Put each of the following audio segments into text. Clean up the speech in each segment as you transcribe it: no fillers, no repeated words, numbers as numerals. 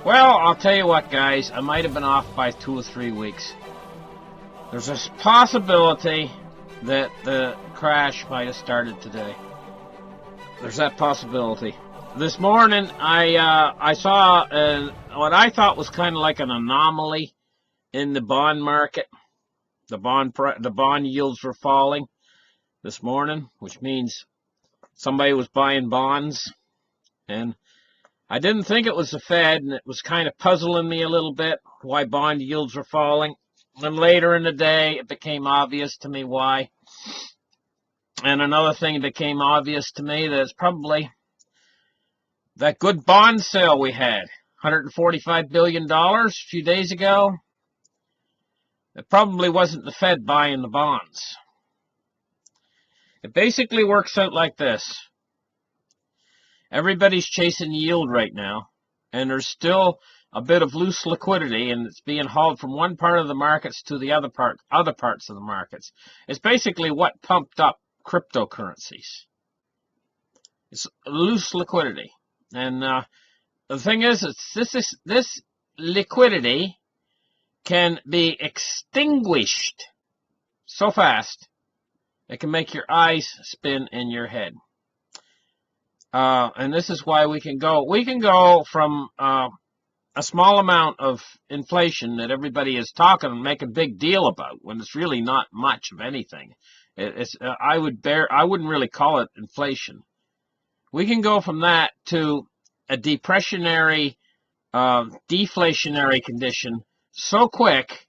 Well, I'll tell you what, guys. I might have been off by 2 or 3 weeks. There's a possibility that the crash might have started today. There's that possibility. This morning, I saw what I thought was kind of like an anomaly in the bond market. The bond yields were falling this morning, which means somebody was buying bonds, and I didn't think it was the Fed, and it was kind of puzzling me a little bit why bond yields were falling. And later in the day, it became obvious to me why. And another thing became obvious to me, that it's probably that good bond sale we had, $145 billion a few days ago. It probably wasn't the Fed buying the bonds. It basically works out like this. Everybody's chasing yield right now, and there's still a bit of loose liquidity, and it's being hauled from one part of the markets to the other parts of the markets. It's basically what pumped up cryptocurrencies. It's loose liquidity, and the thing is, this liquidity can be extinguished so fast it can make your eyes spin in your head. And this is why we can go from a small amount of inflation that everybody is talking and make a big deal about when it's really not much of anything. I wouldn't really call it inflation. We can go from that to a deflationary condition so quick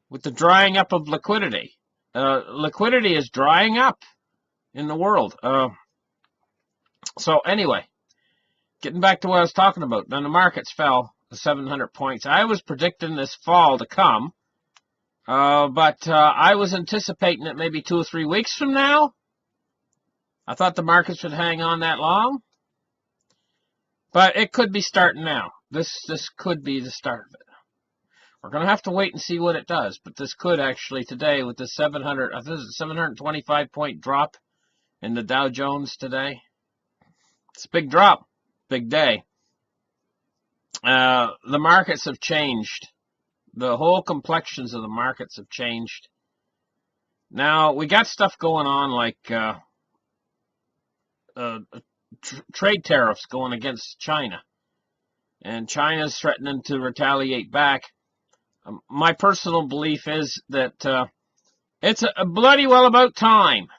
with the drying up of liquidity. Liquidity is drying up in the world. So anyway, getting back to what I was talking about, then the markets fell to 700 points. I was predicting this fall to come, but I was anticipating it maybe 2 or 3 weeks from now. I thought the markets would hang on that long, but it could be starting now. This could be the start of it. We're going to have to wait and see what it does, but this could actually today with the 725 point drop in the Dow Jones today. It's a big drop, big day. The markets have changed. The whole complexions of the markets have changed. Now, we got stuff going on like trade tariffs going against China. And China's threatening to retaliate back. My personal belief is that it's a bloody well about time.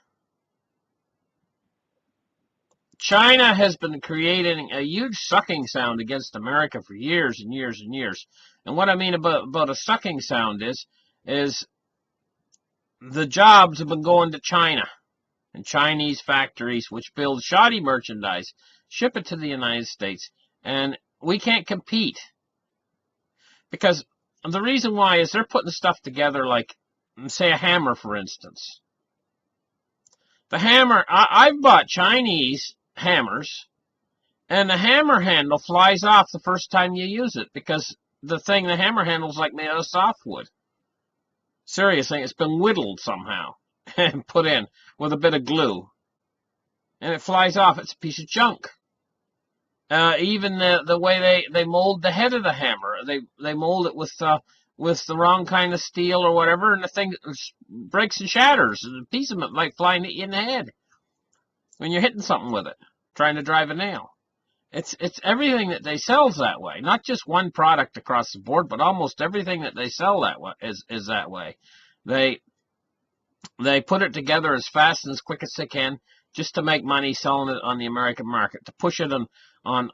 China has been creating a huge sucking sound against America for years and years and years. And what I mean about a sucking sound is the jobs have been going to China and Chinese factories which build shoddy merchandise, ship it to the United States, and we can't compete. Because the reason why is they're putting stuff together like, say, a hammer, for instance. The hammer, I've bought Chinese hammers, and the hammer handle flies off the first time you use it because the hammer handle is like made out of softwood. Seriously, it's been whittled somehow and put in with a bit of glue, and it flies off. It's a piece of junk. Even the way they mold the head of the hammer, they mold it with the wrong kind of steel or whatever, and the thing breaks and shatters, and a piece of it might fly you in the head when you're hitting something with it, trying to drive a nail. It's everything that they sell is that way. Not just one product across the board, but almost everything that they sell that way is that way. They put it together as fast and as quick as they can just to make money selling it on the American market, to push it on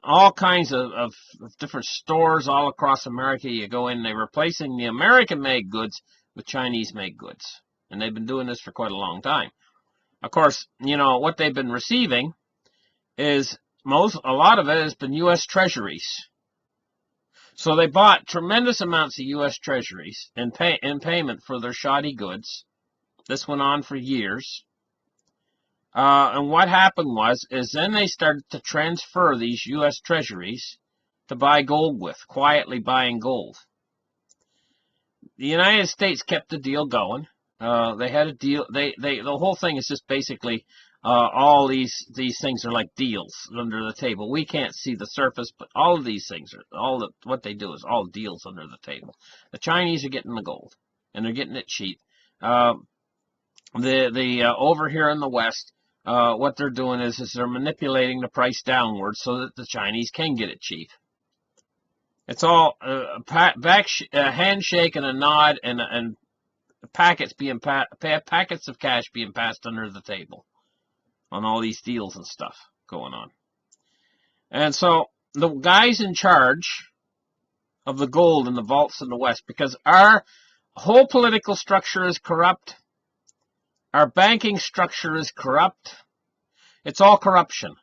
all kinds of different stores all across America. You go in, they're replacing the American-made goods with Chinese-made goods. And they've been doing this for quite a long time. Of course, you know, what they've been receiving is a lot of it has been U.S. Treasuries. So they bought tremendous amounts of U.S. Treasuries in payment for their shoddy goods. This went on for years. And what happened is then they started to transfer these U.S. Treasuries to buy gold with, quietly buying gold. The United States kept the deal going. They had a deal. The whole thing is just basically all these things are like deals under the table. We can't see the surface, but all of these things are what they do is all deals under the table. The Chinese are getting the gold, and they're getting it cheap. Over here in the West, what they're doing is they're manipulating the price downward so that the Chinese can get it cheap. It's all handshake and a nod and packets of cash being passed under the table on all these deals and stuff going on. And so the guys in charge of the gold in the vaults in the West, because our whole political structure is corrupt, our banking structure is corrupt, it's all corruption.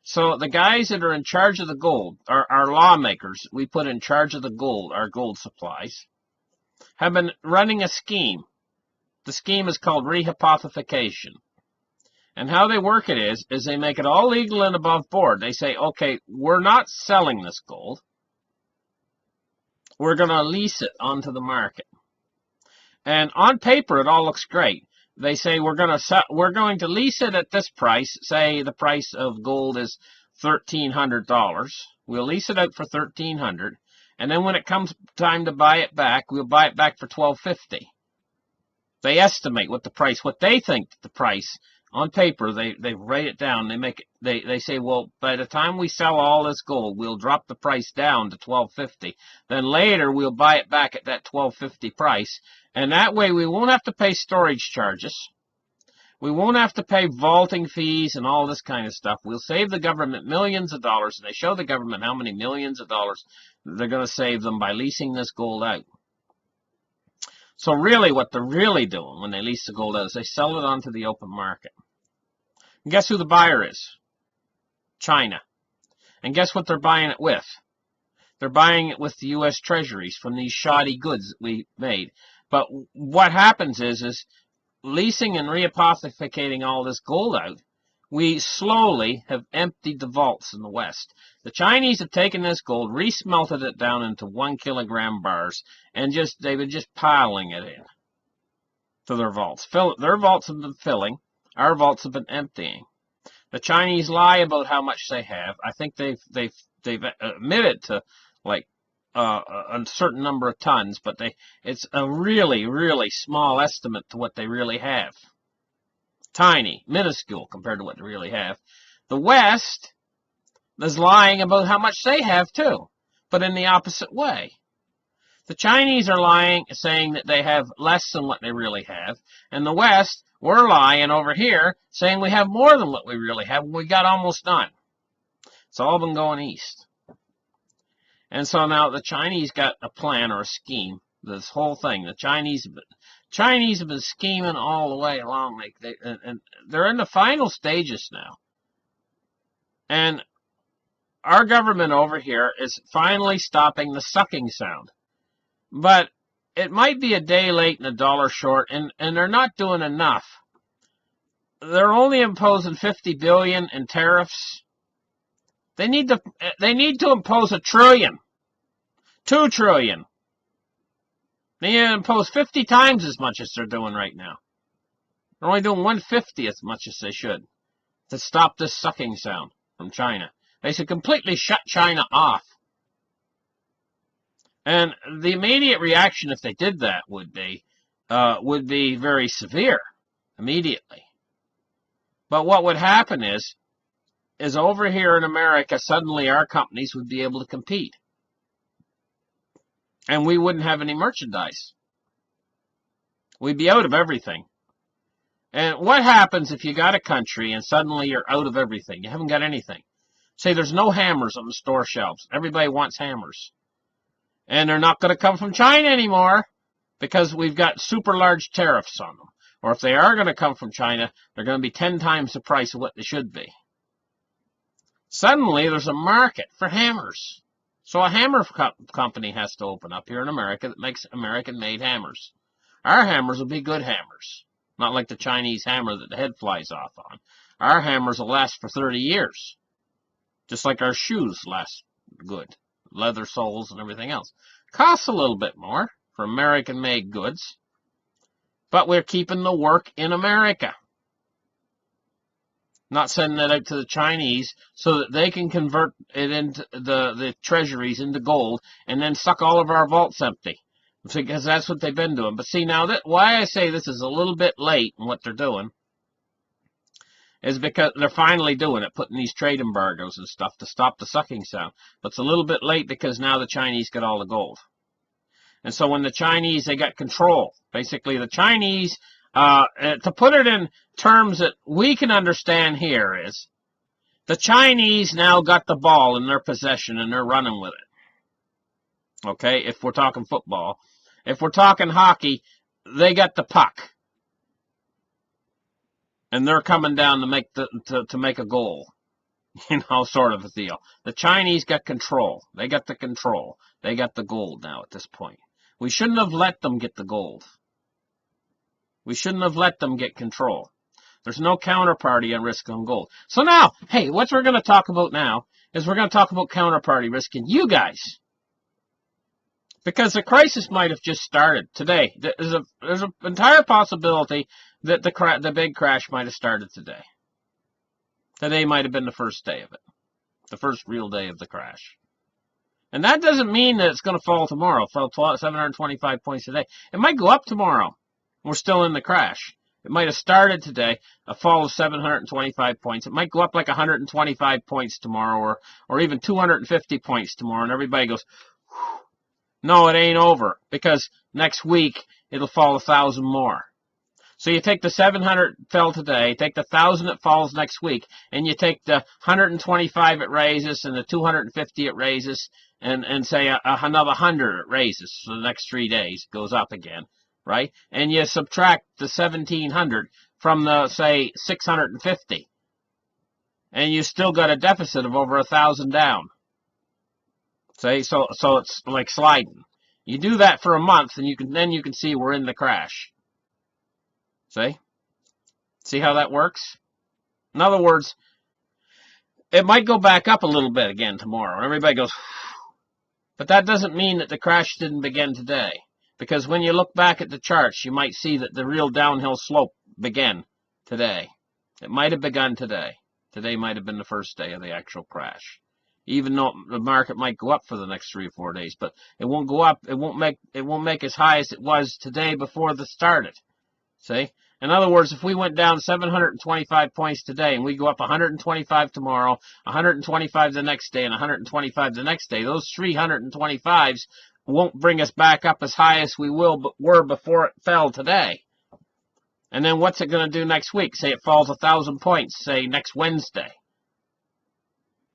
So the guys that are in charge of the gold, our lawmakers we put in charge of the gold, our gold supplies, have been running a scheme. The scheme is called rehypothecation. And how they work it is they make it all legal and above board. They say, okay, we're not selling this gold. We're going to lease it onto the market. And on paper, it all looks great. They say we're going to lease it at this price. Say the price of gold is $1,300. We'll lease it out for $1,300, and then when it comes time to buy it back, we'll buy it back for $1,250. They estimate what they think the price on paper. They write it down. They say, well, by the time we sell all this gold, we'll drop the price down to $1,250. Then later we'll buy it back at that $1,250 price. And that way we won't have to pay storage charges. We won't have to pay vaulting fees and all this kind of stuff. We'll save the government millions of dollars. And they show the government how many millions of dollars they're going to save them by leasing this gold out. So really what they're really doing when they lease the gold out is they sell it onto the open market. And guess who the buyer is? China. And guess what they're buying it with? They're buying it with the U.S. treasuries from these shoddy goods that we made. But what happens is leasing and rehypothecating all this gold out, we slowly have emptied the vaults in the West. The Chinese have taken this gold, resmelted it down into 1 kilogram bars, and they've been just piling it in to their vaults. Their vaults have been filling, our vaults have been emptying. The Chinese lie about how much they have. I think they've admitted to like a certain number of tons, but it's a really, really small estimate to what they really have. Tiny, minuscule compared to what they really have. The West is lying about how much they have too, but in the opposite way. The Chinese are lying, saying that they have less than what they really have, and the West, we're lying over here, saying we have more than what we really have, and we got almost none. It's all been going east. And so now the Chinese got a plan or a scheme, this whole thing. The Chinese have been scheming all the way along. And they're in the final stages now. And our government over here is finally stopping the sucking sound. But it might be a day late and a dollar short, and they're not doing enough. They're only imposing $50 billion in tariffs. They need to impose $1 trillion, $2 trillion. They need to impose 50 times as much as they're doing right now. They're only doing 1/50 as much as they should to stop this sucking sound from China. They should completely shut China off. And the immediate reaction if they did that would be very severe immediately. But what would happen is over here in America, suddenly our companies would be able to compete. And we wouldn't have any merchandise. We'd be out of everything. And what happens if you got a country and suddenly you're out of everything? You haven't got anything. Say there's no hammers on the store shelves. Everybody wants hammers. And they're not going to come from China anymore because we've got super large tariffs on them. Or if they are going to come from China, they're going to be 10 times the price of what they should be. Suddenly, there's a market for hammers. So a hammer company has to open up here in America that makes American-made hammers. Our hammers will be good hammers, not like the Chinese hammer that the head flies off on. Our hammers will last for 30 years, just like our shoes last good. Leather soles and everything else. Costs a little bit more for American-made goods, but we're keeping the work in America. not sending it out to the Chinese so that they can convert it into the treasuries into gold and then suck all of our vaults empty. Because that's what they've been doing. But see, now, why I say this is a little bit late in what they're doing is because they're finally doing it, putting these trade embargoes and stuff to stop the sucking sound. But it's a little bit late because now the Chinese got all the gold. And so when the Chinese, they got control. Basically, the Chinese, to put it in terms that we can understand here, is the Chinese now got the ball in their possession and they're running with it. Okay, if we're talking football. If we're talking hockey, they got the puck. And they're coming down to make a goal. You know, sort of a deal. The Chinese got control. They got the control. They got the gold now at this point. We shouldn't have let them get the gold. We shouldn't have let them get control. There's no counterparty on risk on gold. So now, hey, what we're going to talk about now is we're going to talk about counterparty risk in you guys. Because the crisis might have just started today. There's an entire possibility that the big crash might have started today. Today might have been the first day of it. The first real day of the crash. And that doesn't mean that it's going to fall tomorrow. Fall 725 points today. It might go up tomorrow. We're still in the crash. It might have started today, a fall of 725 points. It might go up like 125 points tomorrow or even 250 points tomorrow. And everybody goes, whew. No, it ain't over, because next week it'll fall 1,000 more. So you take the 700 fell today, take the 1,000 that falls next week, and you take the 125 it raises and the 250 it raises, and say another 100 it raises for the next 3 days. It goes up again, right? And you subtract the 1,700 from the, say, 650. And you still got a deficit of over 1,000 down. See, so it's like sliding. You do that for a month, and then you can see we're in the crash. See how that works? In other words, it might go back up a little bit again tomorrow. Everybody goes, but that doesn't mean that the crash didn't begin today. Because when you look back at the charts, you might see that the real downhill slope began today. It might have begun today. Today might have been the first day of the actual crash. Even though the market might go up for the next 3 or 4 days, but it won't go up. It won't make as high as it was today before the started. See? In other words, if we went down 725 points today and we go up 125 tomorrow, 125 the next day, and 125 the next day, those 325s won't bring us back up as high as we were before it fell today. And then what's it going to do next week? Say it falls 1,000 points, say next Wednesday.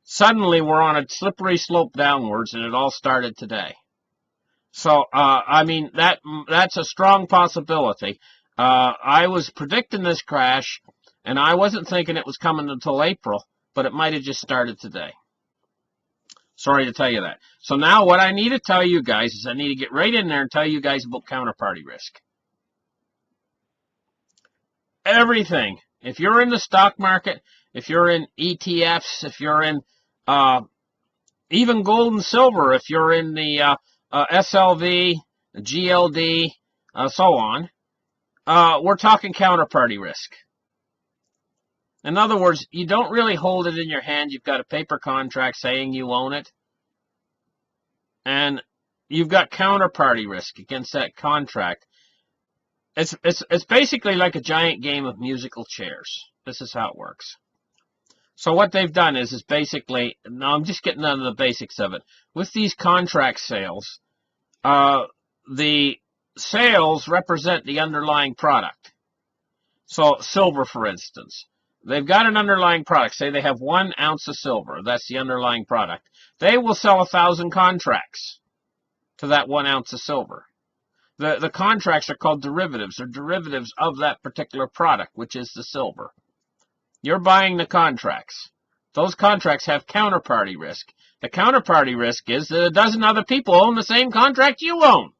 Suddenly we're on a slippery slope downwards, and it all started today. So, I mean, that's a strong possibility. I was predicting this crash, and I wasn't thinking it was coming until April, but it might have just started today. Sorry to tell you that. So now what I need to tell you guys is I need to get right in there and tell you guys about counterparty risk. Everything. If you're in the stock market, if you're in ETFs, if you're in even gold and silver, if you're in the SLV, the GLD, so on, we're talking counterparty risk. In other words, you don't really hold it in your hand. You've got a paper contract saying you own it. And you've got counterparty risk against that contract. It's basically like a giant game of musical chairs. This is how it works. So what they've done is basically, now I'm just getting into the basics of it. With these contract sales, the sales represent the underlying product. So silver, for instance. They've got an underlying product. Say they have 1 ounce of silver. That's the underlying product. They will sell 1,000 contracts to that 1 ounce of silver. The contracts are called derivatives. They're derivatives of that particular product, which is the silver. You're buying the contracts. Those contracts have counterparty risk. The counterparty risk is that a dozen other people own the same contract you own.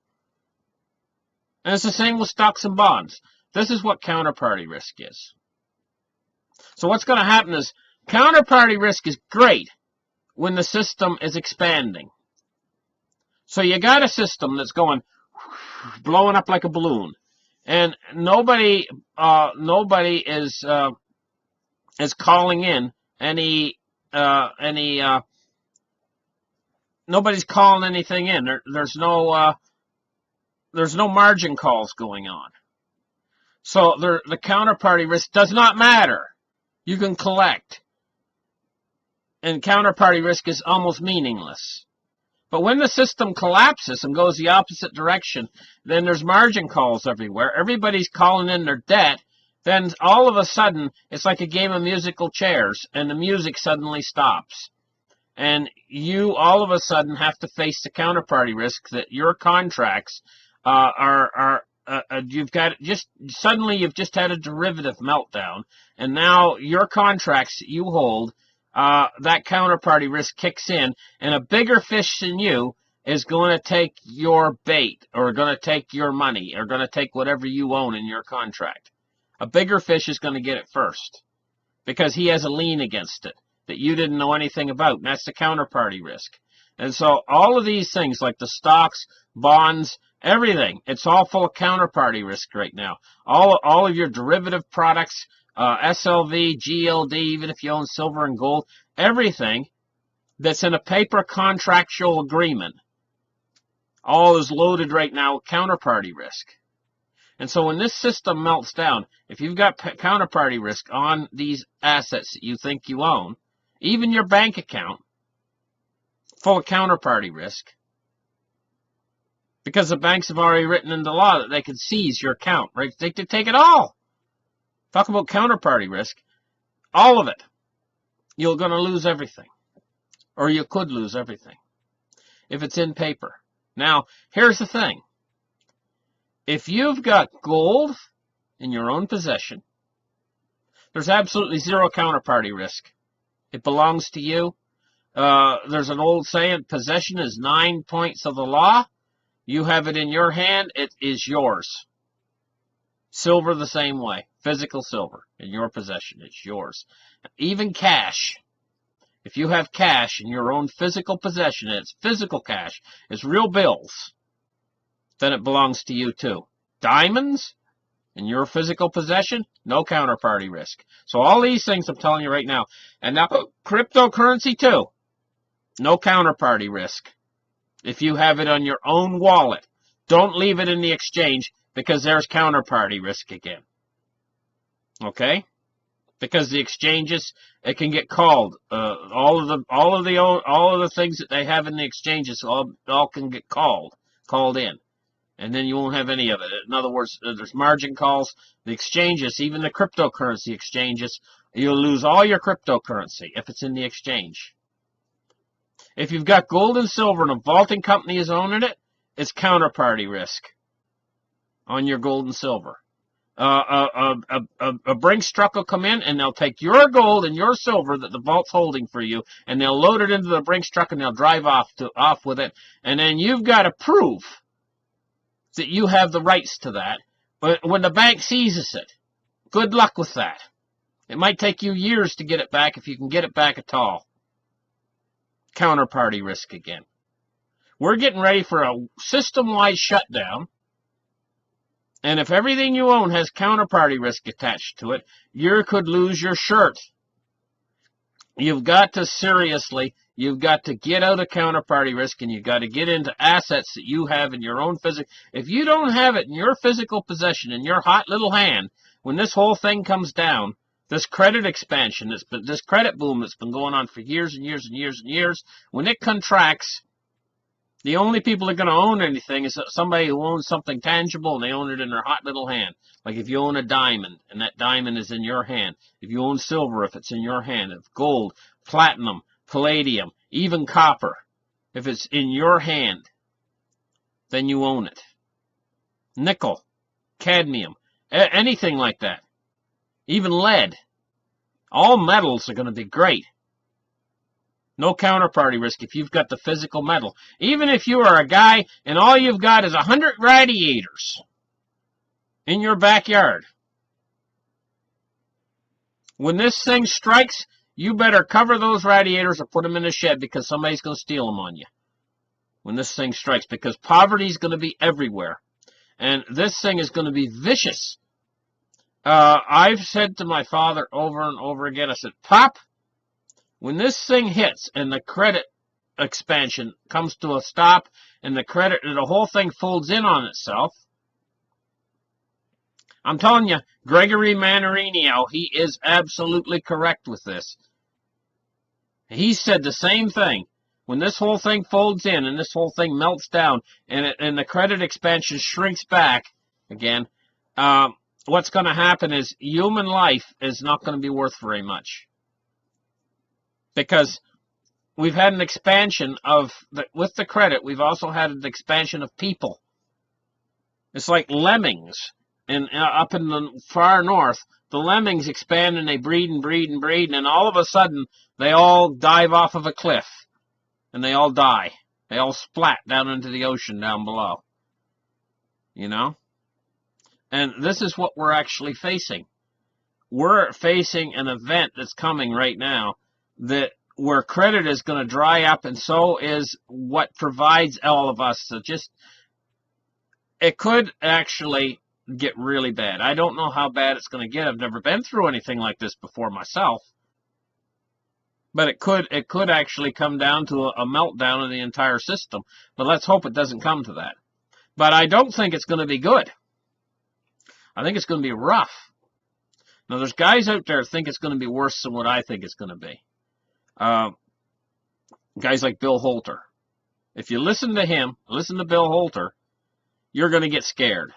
And it's the same with stocks and bonds. This is what counterparty risk is. So what's going to happen is counterparty risk is great when the system is expanding. So you got a system that's going blowing up like a balloon, and nobody is is calling in any nobody's calling anything in. There's no margin calls going on. So the counterparty risk does not matter. You can collect. And counterparty risk is almost meaningless. But when the system collapses and goes the opposite direction, then there's margin calls everywhere. Everybody's calling in their debt. Then all of a sudden, it's like a game of musical chairs, and the music suddenly stops. And you all of a sudden have to face the counterparty risk that your contracts you've just had a derivative meltdown, and now your contracts that you hold, that counterparty risk kicks in, and a bigger fish than you is going to take your bait, or going to take your money, or going to take whatever you own in your contract. A bigger fish is going to get it first, because he has a lien against it that you didn't know anything about, and that's the counterparty risk. And so all of these things, like the stocks, bonds, everything, it's all full of counterparty risk right now. All of your derivative products, SLV, GLD, even if you own silver and gold, everything that's in a paper contractual agreement, all is loaded right now with counterparty risk. And so when this system melts down, if you've got counterparty risk on these assets that you think you own, even your bank account, full of counterparty risk, because the banks have already written into law that they can seize your account, right? They could take it all. Talk about counterparty risk. All of it. You're going to lose everything. Or you could lose everything if it's in paper. Now, here's the thing. If you've got gold in your own possession, there's absolutely zero counterparty risk. It belongs to you. There's an old saying, possession is 9 points of the law. You have it in your hand, it is yours. Silver the same way. Physical silver in your possession, it's yours. Even cash. If you have cash in your own physical possession, and it's physical cash, it's real bills, then it belongs to you too. Diamonds in your physical possession, no counterparty risk. So all these things I'm telling you right now. And now cryptocurrency too, no counterparty risk. If you have it on your own wallet, don't leave it in the exchange, because there's counterparty risk again. Okay? Because the exchanges, it can get called. All of the things that they have in the exchanges all can get called in, and then you won't have any of it. In other words, there's margin calls. The exchanges, even the cryptocurrency exchanges, you'll lose all your cryptocurrency if it's in the exchange. If you've got gold and silver and a vaulting company is owning it, it's counterparty risk on your gold and silver. A Brinks truck will come in, and they'll take your gold and your silver that the vault's holding for you, and they'll load it into the Brinks truck, and they'll drive off with it. And then you've got to prove that you have the rights to that. But when the bank seizes it, good luck with that. It might take you years to get it back, if you can get it back at all. Counterparty risk again. We're getting ready for a system-wide shutdown. And if everything you own has counterparty risk attached to it, you could lose your shirt. You've got to get out of counterparty risk, and you've got to get into assets that you have in your own physical. If you don't have it in your physical possession, in your hot little hand, when this whole thing comes down, this credit expansion, this credit boom that's been going on for years and years and years and years, when it contracts, the only people that are going to own anything is somebody who owns something tangible, and they own it in their hot little hand. Like if you own a diamond, and that diamond is in your hand. If you own silver, if it's in your hand. If gold, platinum, palladium, even copper, if it's in your hand, then you own it. Nickel, cadmium, anything like that. Even lead. All metals are going to be great. No counterparty risk if you've got the physical metal. Even if you are a guy and all you've got is 100 radiators in your backyard. When this thing strikes, you better cover those radiators or put them in a shed, because somebody's going to steal them on you when this thing strikes, because poverty is going to be everywhere. And this thing is going to be vicious. I've said to my father over and over again, I said, Pop, when this thing hits and the credit expansion comes to a stop and the whole thing folds in on itself, I'm telling you, Gregory Mannarino, he is absolutely correct with this. He said the same thing. When this whole thing folds in and this whole thing melts down and the credit expansion shrinks back again, what's going to happen is human life is not going to be worth very much. Because we've had an expansion with the credit, we've also had an expansion of people. It's like lemmings. And up in the far north, the lemmings expand and they breed and breed and breed, and all of a sudden, they all dive off of a cliff. And they all die. They all splat down into the ocean down below. You know? And this is what we're actually facing. We're facing an event that's coming right now where credit is going to dry up, and so is what provides all of us. So it could actually get really bad. I don't know how bad it's going to get. I've never been through anything like this before myself. But it could actually come down to a meltdown of the entire system. But let's hope it doesn't come to that. But I don't think it's going to be good. I think it's going to be rough. Now, there's guys out there that think it's going to be worse than what I think it's going to be. Guys like Bill Holter. If you listen to him, listen to Bill Holter, you're going to get scared.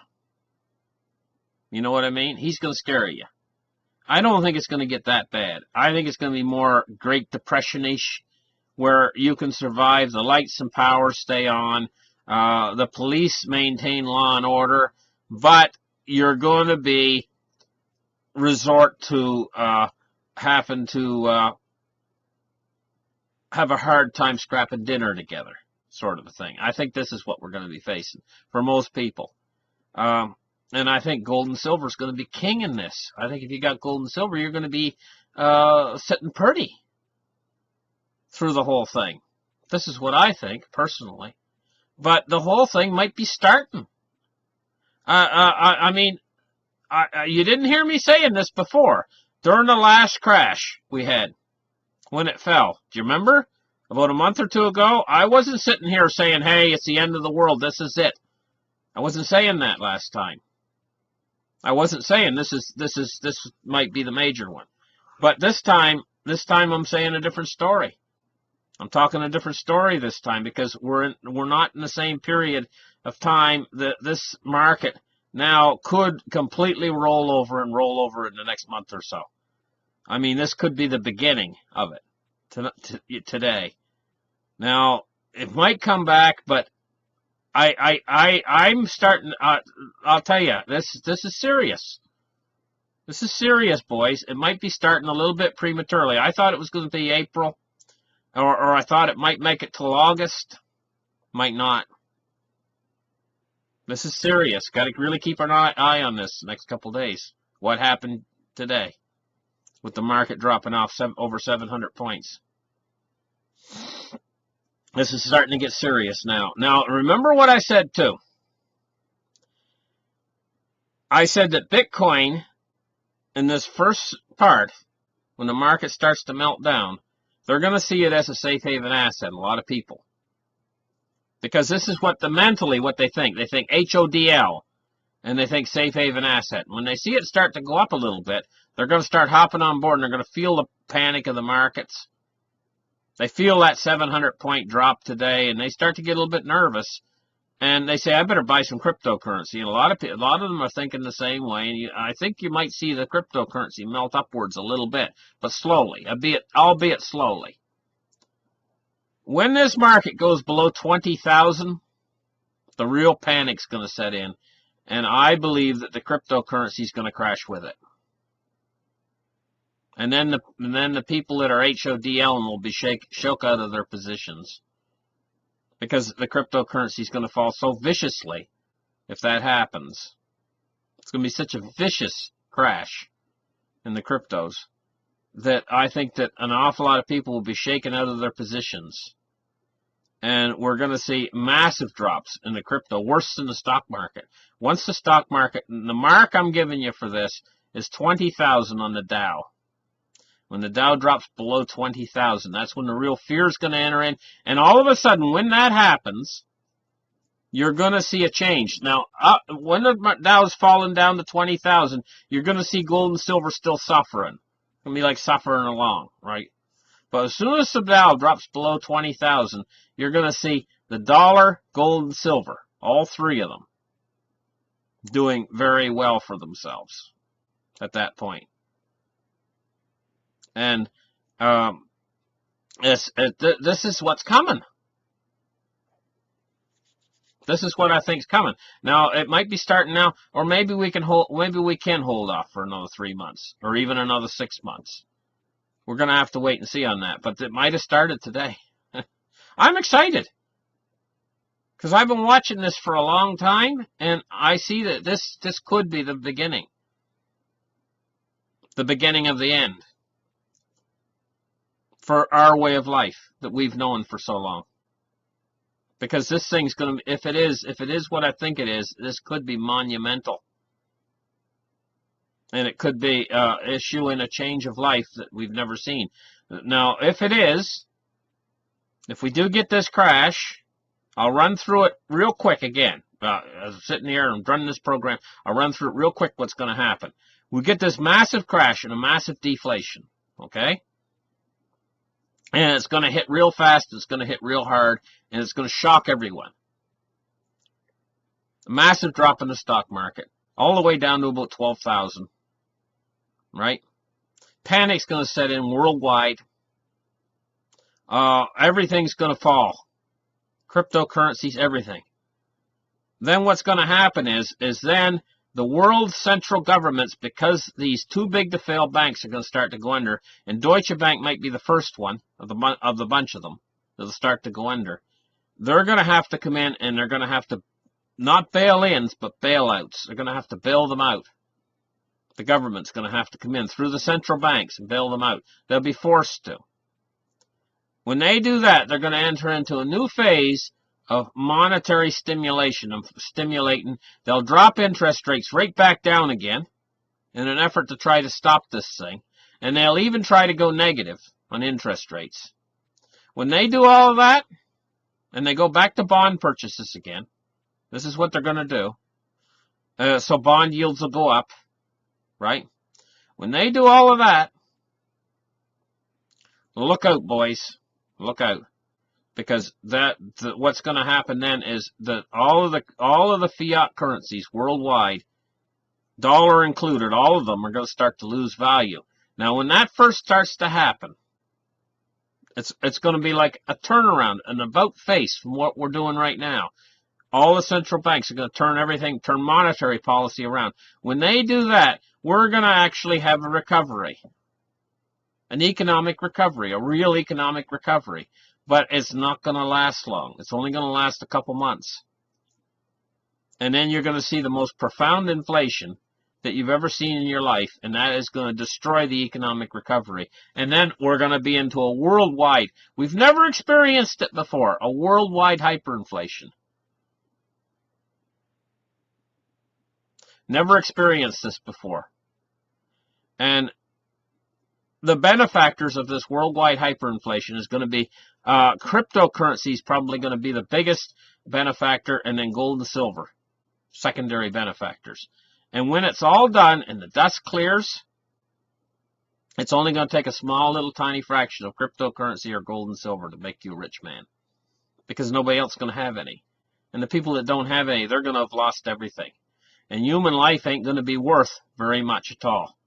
You know what I mean? He's going to scare you. I don't think it's going to get that bad. I think it's going to be more Great Depression-ish, where you can survive, the lights and power stay on, the police maintain law and order, but you're going to resort to having to have a hard time scrapping dinner together, sort of a thing. I think this is what we're going to be facing for most people. And I think gold and silver is going to be king in this. I think if you got gold and silver, you're going to be sitting pretty through the whole thing. This is what I think, personally. But the whole thing might be starting. I mean, you didn't hear me saying this before. During the last crash we had, when it fell, do you remember? About a month or two ago, I wasn't sitting here saying, hey, it's the end of the world, this is it. I wasn't saying that last time. I wasn't saying this might be the major one. But this time I'm saying a different story. I'm talking a different story this time because we're not in the same period of time that this market now could completely roll over in the next month or so. I mean, this could be the beginning of it today. Now, it might come back, but I'm starting. I'll tell you, this is serious. This is serious, boys. It might be starting a little bit prematurely. I thought it was going to be April, or I thought it might make it till August. Might not. This is serious. Got to really keep an eye on this next couple days. What happened today with the market dropping off over 700 points? This is starting to get serious now. Now, remember what I said, too. I said that Bitcoin, in this first part, when the market starts to melt down, they're going to see it as a safe haven asset, a lot of people. Because this is mentally what they think. They think HODL, and they think safe haven asset. When they see it start to go up a little bit, they're going to start hopping on board, and they're going to feel the panic of the markets. They feel that 700-point drop today, and they start to get a little bit nervous, and they say, "I better buy some cryptocurrency." And a lot of them are thinking the same way. And I think you might see the cryptocurrency melt upwards a little bit, but slowly, albeit slowly. When this market goes below 20,000, the real panic's going to set in, and I believe that the cryptocurrency is going to crash with it. And then the people that are HODL will be shook out of their positions. Because the cryptocurrency is going to fall so viciously if that happens. It's going to be such a vicious crash in the cryptos that I think that an awful lot of people will be shaken out of their positions. And we're going to see massive drops in the crypto, worse than the stock market. Once the stock market, the mark I'm giving you for this is 20,000 on the Dow. When the Dow drops below 20,000, that's when the real fear is going to enter in. And all of a sudden, when that happens, you're going to see a change. Now, when the Dow's fallen down to 20,000, you're going to see gold and silver still suffering. It's going to be like suffering along, right? But as soon as the Dow drops below 20,000, you're going to see the dollar, gold, and silver, all three of them, doing very well for themselves at that point. And this is what's coming. This is what I think is coming. Now, it might be starting now, or maybe we can hold off for another 3 months, or even another 6 months. We're going to have to wait and see on that, but it might have started today. I'm excited, because I've been watching this for a long time, and I see that this could be the beginning of the end for our way of life that we've known for so long. Because this thing's going to, if it is what I think it is, this could be monumental. And it could be issuing a change of life that we've never seen. Now, if it is, if we do get this crash, I'll run through it real quick again. As I'm sitting here and running this program, I'll run through it real quick what's going to happen. We get this massive crash and a massive deflation, okay? And it's going to hit real fast, it's going to hit real hard, and it's going to shock everyone. A massive drop in the stock market, all the way down to about 12,000, right? Panic's going to set in worldwide. Everything's going to fall. Cryptocurrencies, everything. Then what's going to happen is then the world's central governments, because these too big to fail banks are going to start to go under, and Deutsche Bank might be the first one of the bunch of them that'll start to go under. They're going to have to come in, and they're going to have to not bail-ins, but bailouts. They're going to have to bail them out. The government's going to have to come in through the central banks and bail them out. They'll be forced to. When they do that, they're going to enter into a new phase of monetary stimulation, of stimulating. They'll drop interest rates right back down again in an effort to try to stop this thing. And they'll even try to go negative on interest rates. When they do all of that, and they go back to bond purchases again, this is what they're going to do. So bond yields will go up, right? When they do all of that, look out, boys. Look out. Because what's going to happen then is that all of the fiat currencies worldwide, dollar included, all of them are going to start to lose value. Now, when that first starts to happen, it's going to be like a turnaround, an about face from what we're doing right now. All the central banks are going to turn monetary policy around. When they do that, we're going to actually have a recovery, an economic recovery, a real economic recovery. But it's not going to last long. It's only going to last a couple months. And then you're going to see the most profound inflation that you've ever seen in your life, and that is going to destroy the economic recovery. And then we're going to be into a worldwide, we've never experienced it before, a worldwide hyperinflation. Never experienced this before. And the benefactors of this worldwide hyperinflation is going to be cryptocurrency is probably going to be the biggest benefactor, and then gold and silver, secondary benefactors. And when it's all done and the dust clears, it's only going to take a small little tiny fraction of cryptocurrency or gold and silver to make you a rich man, because nobody else is going to have any. And the people that don't have any, they're going to have lost everything. And human life ain't going to be worth very much at all.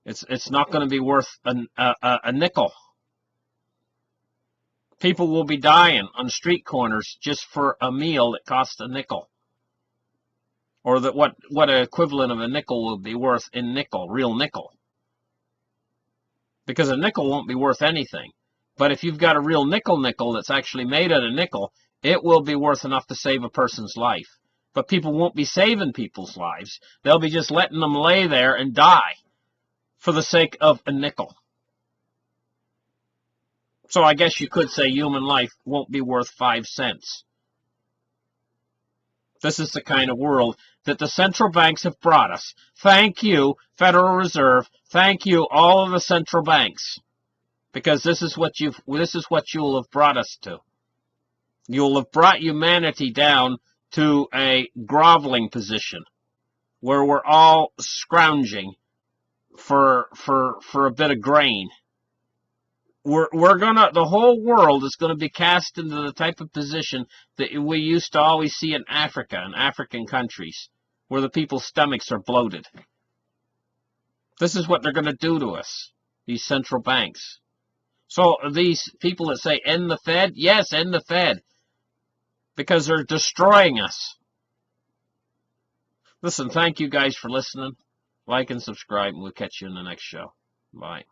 It's not going to be worth a nickel. People will be dying on street corners just for a meal that costs a nickel. Or that what an equivalent of a nickel will be worth in nickel, real nickel. Because a nickel won't be worth anything. But if you've got a real nickel that's actually made out of nickel, it will be worth enough to save a person's life. But people won't be saving people's lives. They'll be just letting them lay there and die for the sake of a nickel. So I guess you could say human life won't be worth 5 cents. This is the kind of world that the central banks have brought us. Thank you, Federal Reserve. Thank you, all of the central banks, because this is what you'll have brought us to. You'll have brought humanity down to a groveling position where we're all scrounging for a bit of grain. The whole world is gonna be cast into the type of position that we used to always see in Africa and African countries, where the people's stomachs are bloated. This is what they're gonna do to us, these central banks. So these people that say end the Fed, yes, end the Fed, because they're destroying us. Listen, thank you guys for listening. Like and subscribe, and we'll catch you in the next show. Bye.